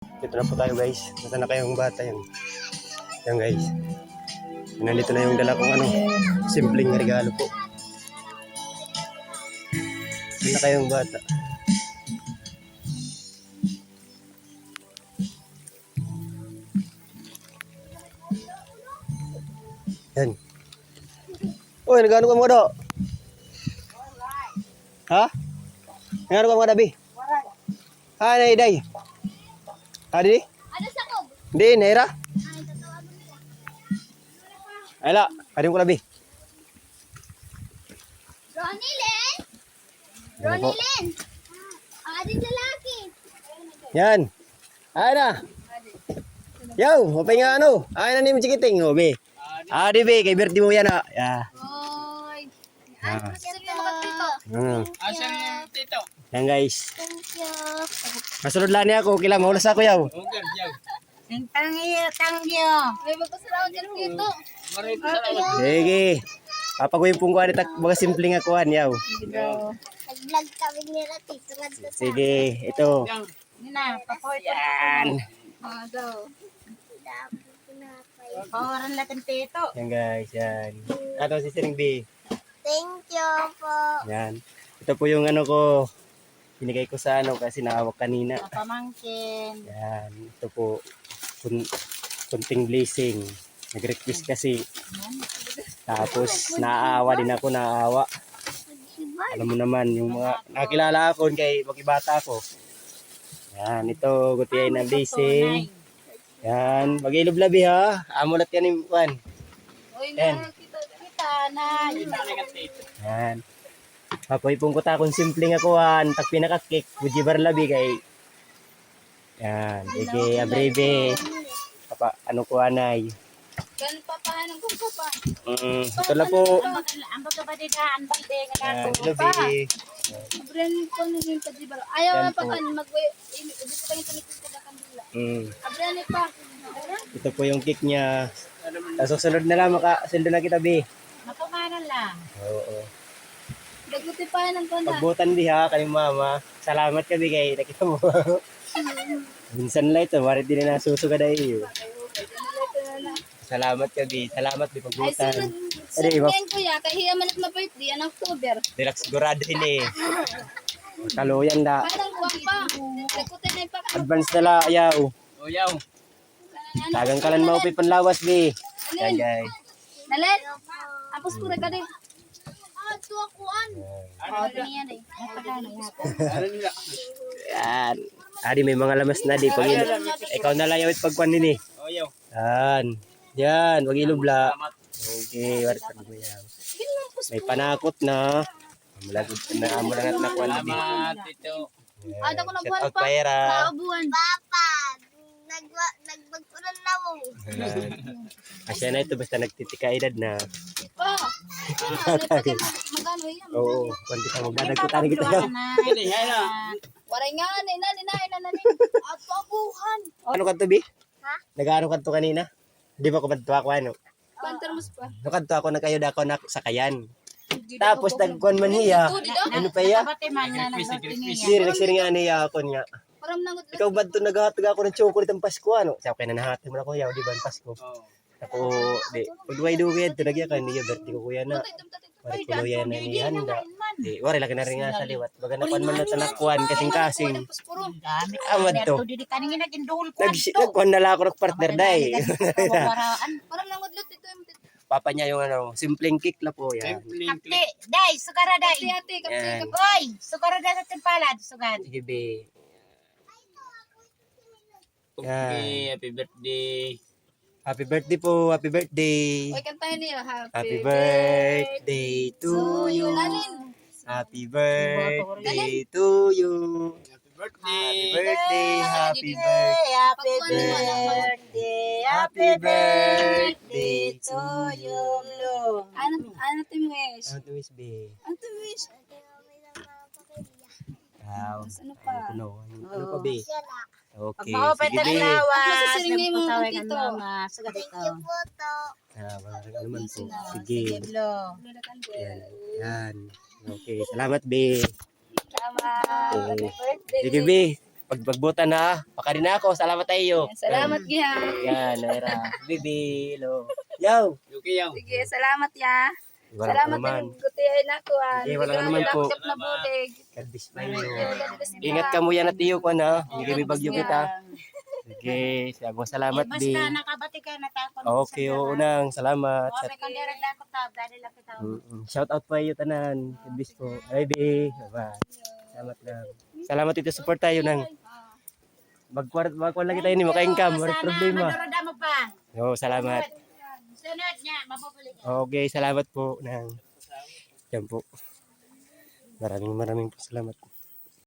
Dito na po tayo guys. Nasa na kayong bata yan. Yan guys. Nandito na yung dala kong simpleng regalo po. Nasa na kayong bata. Yan. Uy, nagano ka mga do? Ha? Nagano ka mga dabi? Ha, naiday. Ha, di? Ada sa kob. Hindi, naira. Ay, tatawagan nila. Ayla, kadim ko labi. Ronilyn! Ano po? Ronilyn! Ang ating lalaki. Yan. Ay na. Yaw, mapay nga ano. Ay na ni mo chikiting, oh, be. Ah, di be, kay birthday mo yan ah. Yeah. Oy. Ah. Sige mga tito. Asan yung tito? Yan guys. Thank you. Masunod lang niya ako, kailan mahulas ako yaw. Okay, yaw. Tangyo. May magpasalamat dyan tito. Marito sa Sige. Papaguhin pong kuhan ito, mga simpleng akuhan yaw. Nag-vlog kami nila tito. Sige, ito. Nina, papoy. Yan. Daw. Pawaran natin tito. Yan guys, yan. Ato si Siring B. Thank you po. Yan. Ito po yung ano ko. Binigay ko sa kasi naawak kanina. Pamangkin. Yan. Ito po. Kunting blessing. Nag-request kasi. Tapos naaawa din ako, naaawa. Alam mo naman, yung mga nakakilala ako kay makibata ako. Yan, ito, gutiyay na blessing. Yan, mag-ilob labi ha. Amulat yan yung kuhan. Yan. Kita na. Yan. Papoy-pong ko takong simpleng akuhan. Tak pinakakik. Bujibar labi kay. Yan. Sige, abrebe. Papa, ano ko anay. Ganun pa paano kung pa pa. Ito lang po. Ang pagkabadigaan, balde nga Yan, nato. labi. Abren ko na yung padibalo. Ayaw Yan na pa po. kan dito pa yung tanikis ko na kandila. Abren pa. Ito po yung cake niya. Sa susunod na lang, makasendo na kita, Bi. Matumanan lang. Oo. Daguti pa yan ang kanda. Pagbutan di ha, kanyang mama. Salamat ka, Bi, kay nakita mo. Minsan lang ito, marit din na nasusuga dahil. Salamat ka, Bi. Salamat, Bi, Ay, pagbutan. sunod ngayon kuya, kaya manat na birthday, ang October. Relax gurado ini. Kaluyan da. Parang kuwang pa. Daguti na yung pa. Advance na la, ayaw. O, yaw. Tagang kalan maupi panlawas, Bi. Yan, guys. Nalet. Apos pura ka din. Tuwakuan. Oh, niyan eh. Ano nila? Yan. Adi, may mga lamas na, Di. Pag ikaw na lang yung pagkuhan din, eh. O, yaw. Yan. Yan, wag ilubla. Salamat. Okay, warit pa ko yan. May panakot na. Malagod na amo lang at nakuha na din. Salamat, tito. Ada ko na Shout buwan out pa. Paira. Nakabuwan. Papa, nagbagpunan na mo. Asya na ito basta nagtitika edad na. Pa. Magano yan? Oo, kung di ka magdadagkutan kita. Pili, yan na. Waray nga, nina. At pabuhan. Ano ka to, Bi? Ha? Nag-ano ka to kanina? Di ba kumadto ako ano? Pantermos pa. Nakadto ako nagkayod ako na sa kayan. Tapos nagkuhan man hiya. Ano pa ya? Sir, nagsiringa niya ako niya. Param nangot. Ikaw ba ito naghahatag ako ng chocolate ang Pasko ano? Sabi kaya na nahatag mo na kuya, di ba ang Pasko? O. Ako, di. Pagduway-duway, tinagya ka niya, birthday ko kuya na. Wari ko yan na ni handa. Di, wari laki na rin nga sa liwat. Baga nakuan man na tanakuan, kasing-kasing. Amad to. Nagkuhan na lang ako ng partner dahil. Param nangot lut ito yung Papa niya yung simpleng cake la po yan. kapte. Day, sugara day. Kapte, Yan. Oy, sugara day sa timpalad, sugad. Sige, be. Okay, happy birthday. Happy birthday po, happy birthday. Oy, kantahin niya. Happy birthday to you. Lalin. Happy birthday to you. Happy Happy birthday. birthday, happy birthday. Happy birthday. Happy birthday to you. Ano to wish? Ano to wish, be? Ano to wish? Wow. Ano pa? Ano pa, be? Okay, Pag-open sige, na be. lawas. Masasiringay mo ang tito. Wala rin naman po. Sige. Blo. Yan. Yan. Okay, salamat, be. Salamat. Okay. Happy birthday. Sige, be. Pagbutan na, pakarin na ako. Salamat tayo. Salamat ya. Yan, Naira. Bibi, hello. Yo! Okay yaw. Sige, salamat ya. Walang Salamat naman. din gutihay na ko. Sige, walang naman po. Na bulig. Kadis pa yun. Ingat ka mo yan at iyo ko na. Hindi kami bagyo kita. Sige, salamat di. Basta nakabati ka natakon. Okay, oo nang. Salamat. May kandira dako ta, dali lang kita. Shout out pa iyo tanan. Kadis po. Baby. Bye. Salamat lang. Salamat ito support tayo nang. Magkuha lang kita ini maka-income, wala problema. Madurada mo pa. Oo, salamat. Sunod niya, mabubuli ka. Okay, salamat po nang. Yan po. Maraming po salamat.